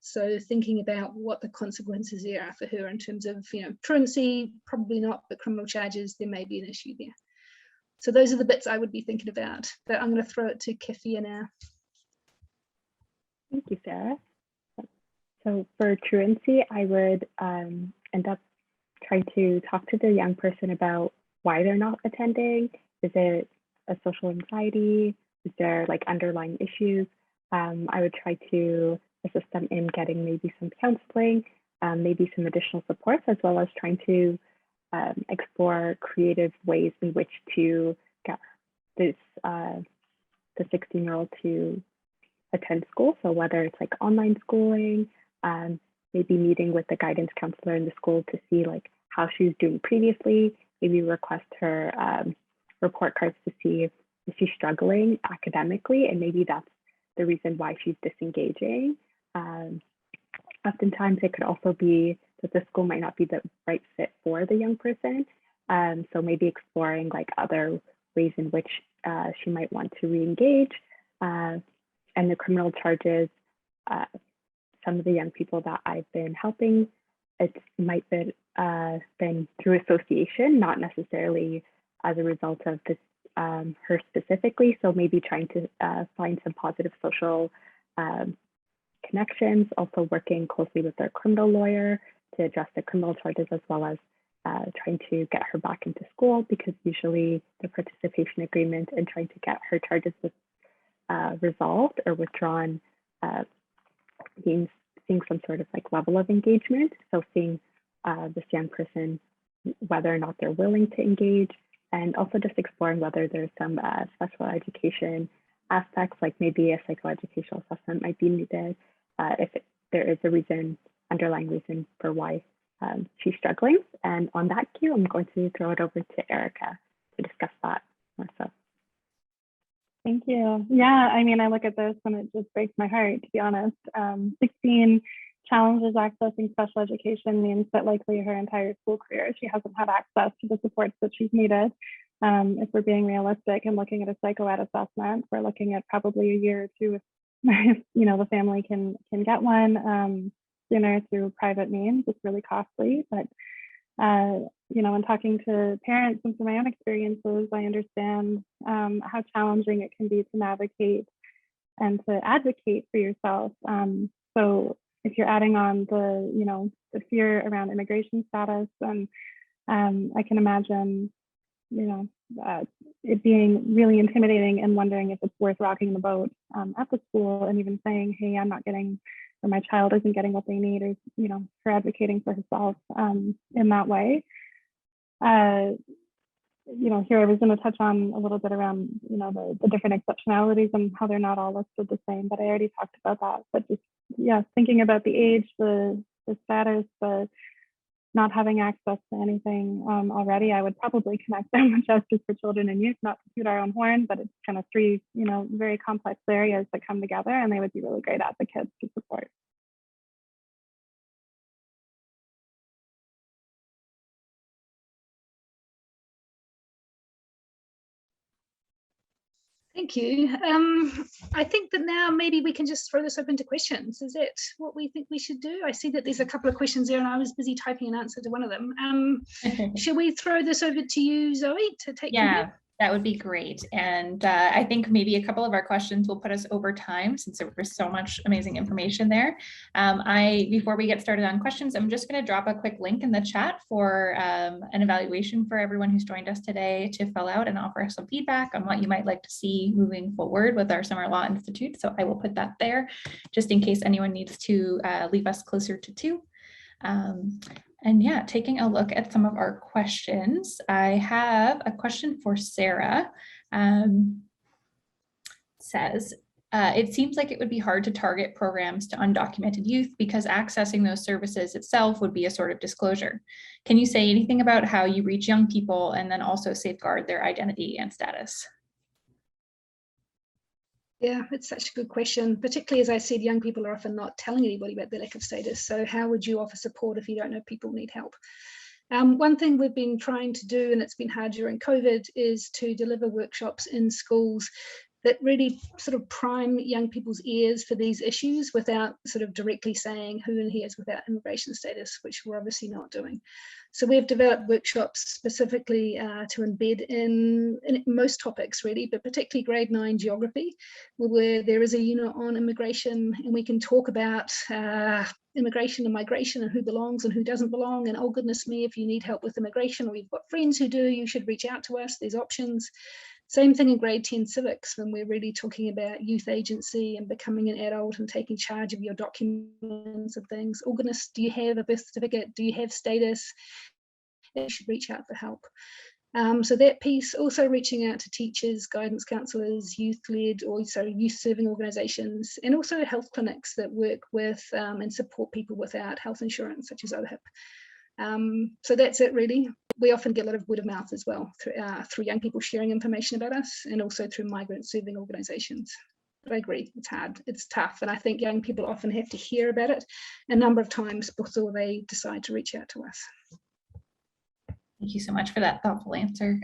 So thinking about what the consequences there are for her in terms of, truancy, probably not, but criminal charges, there may be an issue there. So those are the bits I would be thinking about, but I'm going to throw it to Kifia now. Thank you, Sarah. So for truancy, I would end up trying to talk to the young person about why they're not attending. Is it a social anxiety? Is there like underlying issues? I would try to assist them in getting maybe some counseling, maybe some additional supports, as well as trying to explore creative ways in which to get this the 16-year-old to attend school. So whether it's like online schooling, maybe meeting with the guidance counselor in the school to see like how she's doing previously, maybe request her report cards to see if she's struggling academically, and maybe that's the reason why she's disengaging. Oftentimes it could also be that the school might not be the right fit for the young person. So maybe exploring like other ways in which she might want to re-engage. And the criminal charges, some of the young people that I've been helping, it might be been through association, not necessarily as a result of this, her specifically. So maybe trying to find some positive social connections, also working closely with their criminal lawyer to address the criminal charges, as well as trying to get her back into school, because usually the participation agreement and trying to get her charges resolved or withdrawn means seeing some sort of like level of engagement. So seeing this young person, whether or not they're willing to engage, and also just exploring whether there's some special education aspects, like maybe a psychoeducational assessment might be needed if there is a reason, underlying reason for why she's struggling. And on that cue, I'm going to throw it over to Erica to discuss that more so. Thank you. Yeah, I mean, I look at this and it just breaks my heart, to be honest. 16 challenges accessing special education means that likely her entire school career, she hasn't had access to the supports that she's needed. If we're being realistic and looking at a psychoed assessment, we're looking at probably a year or two if the family can get one sooner through private means. It's really costly, but in talking to parents and from my own experiences, I understand how challenging it can be to navigate and to advocate for yourself. So if you're adding on the fear around immigration status, and I can imagine it being really intimidating and wondering if it's worth rocking the boat at the school, and even saying, hey, I'm not getting, or my child isn't getting what they need, or for advocating for herself in that way. Here I was going to touch on a little bit around the different exceptionalities and how they're not all listed the same, but I already talked about that. But just thinking about the age, the status, the not having access to anything already, I would probably connect them with Justice for Children and Youth, not to toot our own horn, but it's kind of three very complex areas that come together, and they would be really great advocates to support. Thank you. I think that now maybe we can just throw this open to questions. Is that what we think we should do? I see that there's a couple of questions there and I was busy typing an answer to one of them. Should we throw this over to you, Zoe, to take? Yeah, that would be great. And I think maybe a couple of our questions will put us over time, since there was so much amazing information there. Before we get started on questions, I'm just going to drop a quick link in the chat for an evaluation for everyone who's joined us today to fill out and offer some feedback on what you might like to see moving forward with our Summer Law Institute. So I will put that there just in case anyone needs to leave us closer to 2. And yeah, taking a look at some of our questions, I have a question for Sarah. Says, it seems like it would be hard to target programs to undocumented youth because accessing those services itself would be a sort of disclosure. Can you say anything about how you reach young people and then also safeguard their identity and status? Yeah, it's such a good question, particularly as I said, young people are often not telling anybody about their lack of status. So how would you offer support if you don't know people need help? One thing we've been trying to do, and it's been hard during COVID, is to deliver workshops in schools that really sort of prime young people's ears for these issues without sort of directly saying who in here is without immigration status, which we're obviously not doing. So we've developed workshops specifically to embed in most topics really, but particularly grade 9 geography, where there is a unit on immigration, and we can talk about immigration and migration and who belongs and who doesn't belong. And oh goodness me, if you need help with immigration or you've got friends who do, you should reach out to us. There's options. Same thing in grade 10 civics, when we're really talking about youth agency and becoming an adult and taking charge of your documents and things. Oh goodness, do you have a birth certificate? Do you have status? You should reach out for help. So that piece, also reaching out to teachers, guidance counsellors, youth-led or youth-serving organisations, and also health clinics that work with and support people without health insurance, such as OHIP. So that's it really. We often get a lot of word of mouth as well through young people sharing information about us, and also through migrant serving organisations. But I agree, it's hard, it's tough, and I think young people often have to hear about it a number of times before they decide to reach out to us. Thank you so much for that thoughtful answer.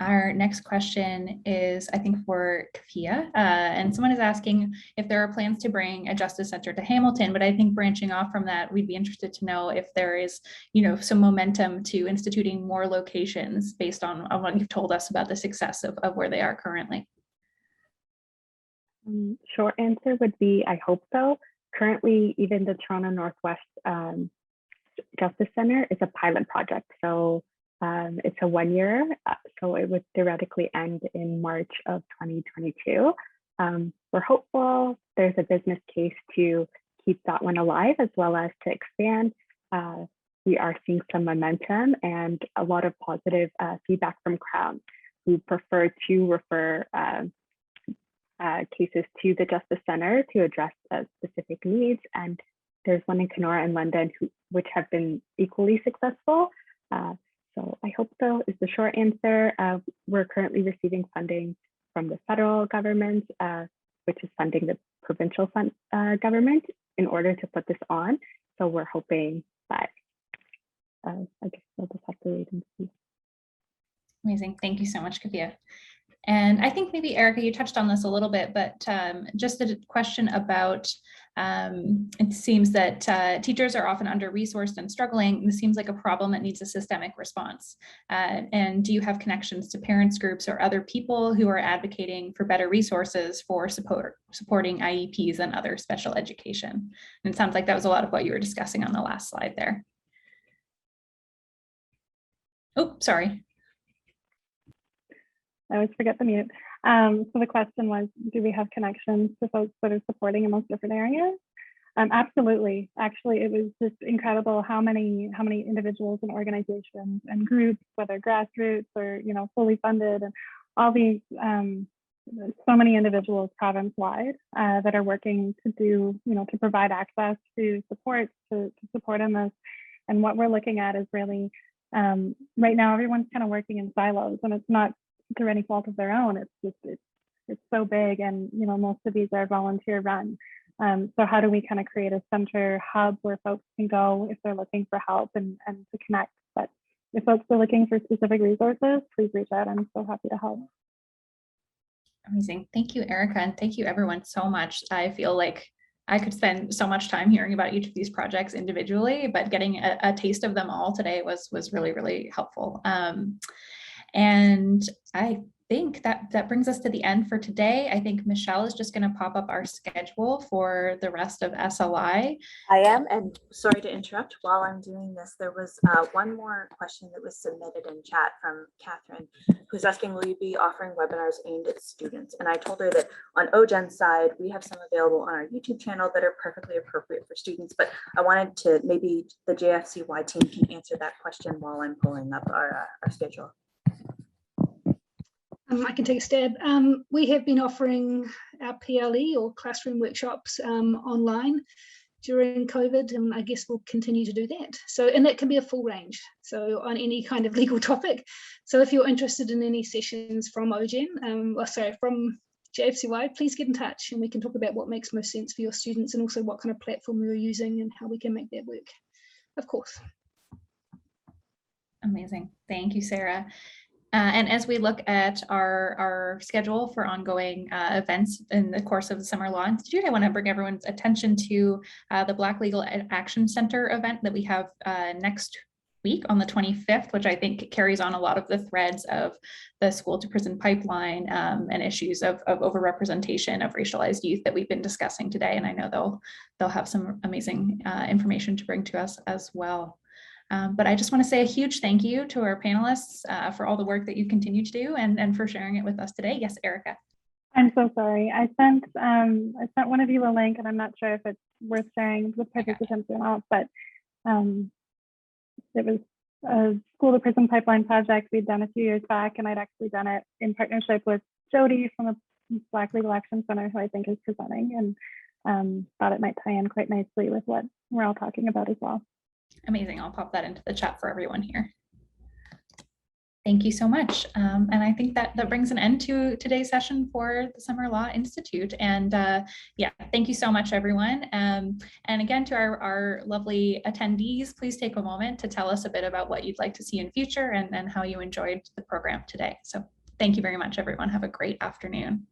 Our next question is, I think, for Kafia, and someone is asking if there are plans to bring a Justice Center to Hamilton, but I think branching off from that, we'd be interested to know if there is, some momentum to instituting more locations based on what you've told us about the success of where they are currently. Short answer would be, I hope so. Currently, even the Toronto Northwest Justice Center is a pilot project. So it's a 1 year, so it would theoretically end in March of 2022. We're hopeful there's a business case to keep that one alive as well as to expand. We are seeing some momentum and a lot of positive feedback from Crown, who prefer to refer cases to the Justice Center to address specific needs. And there's one in Kenora and London which have been equally successful. So I hope so is the short answer. We're currently receiving funding from the federal government, which is funding the provincial government in order to put this on. So we're hoping that, I guess we'll just have to wait and see. Amazing, thank you so much, Kafia. And I think maybe Erica, you touched on this a little bit, but just a question about, it seems that teachers are often under-resourced and struggling. This seems like a problem that needs a systemic response. And do you have connections to parents groups or other people who are advocating for better resources for supporting IEPs and other special education? And it sounds like that was a lot of what you were discussing on the last slide there. Oh, sorry. I always forget the mute. So the question was, do we have connections to folks that are supporting in those different areas? Absolutely. Actually, it was just incredible how many individuals and organizations and groups, whether grassroots or fully funded, and all these so many individuals province-wide that are working to do to provide access to support in this. And what we're looking at is really right now everyone's kind of working in silos, and it's not through any fault of their own. It's so big, and most of these are volunteer run. So how do we kind of create a center hub where folks can go if they're looking for help and to connect? But if folks are looking for specific resources, please reach out. I'm so happy to help. Amazing. Thank you, Erica, and thank you everyone so much. I feel like I could spend so much time hearing about each of these projects individually, but getting a taste of them all today was really, really helpful. And I think that brings us to the end for today. I think Michelle is just going to pop up our schedule for the rest of SLI. I am, and sorry to interrupt while I'm doing this. There was one more question that was submitted in chat from Catherine, who's asking, will you be offering webinars aimed at students? And I told her that on OJEN's side, we have some available on our YouTube channel that are perfectly appropriate for students, but I wanted to, maybe the JFCY team can answer that question while I'm pulling up our schedule. I can take a stab. We have been offering our PLE or classroom workshops online during COVID, and I guess we'll continue to do that. So, and that can be a full range, so on any kind of legal topic. So if you're interested in any sessions from OJEN, from JFCY, please get in touch and we can talk about what makes most sense for your students and also what kind of platform you're using and how we can make that work, of course. Amazing. Thank you, Sarah. And as we look at our schedule for ongoing events in the course of the Summer Law Institute, I want to bring everyone's attention to the Black Legal Action Center event that we have next week on the 25th, which I think carries on a lot of the threads of the school to prison pipeline and issues of overrepresentation of racialized youth that we've been discussing today. And I know they'll have some amazing information to bring to us as well. But I just want to say a huge thank you to our panelists for all the work that you continue to do and for sharing it with us today. Yes, Erica. I'm so sorry. I sent one of you a link, and I'm not sure if it's worth sharing with participants or not, but it was a school to prison pipeline project we'd done a few years back, and I'd actually done it in partnership with Jody from the Black Legal Action Center, who I think is presenting, and thought it might tie in quite nicely with what we're all talking about as well. Amazing. I'll pop that into the chat for everyone here. Thank you so much. And I think that brings an end to today's session for the Summer Law Institute. And yeah, thank you so much, everyone. And again, to our lovely attendees, please take a moment to tell us a bit about what you'd like to see in future and how you enjoyed the program today. So thank you very much, everyone. Have a great afternoon.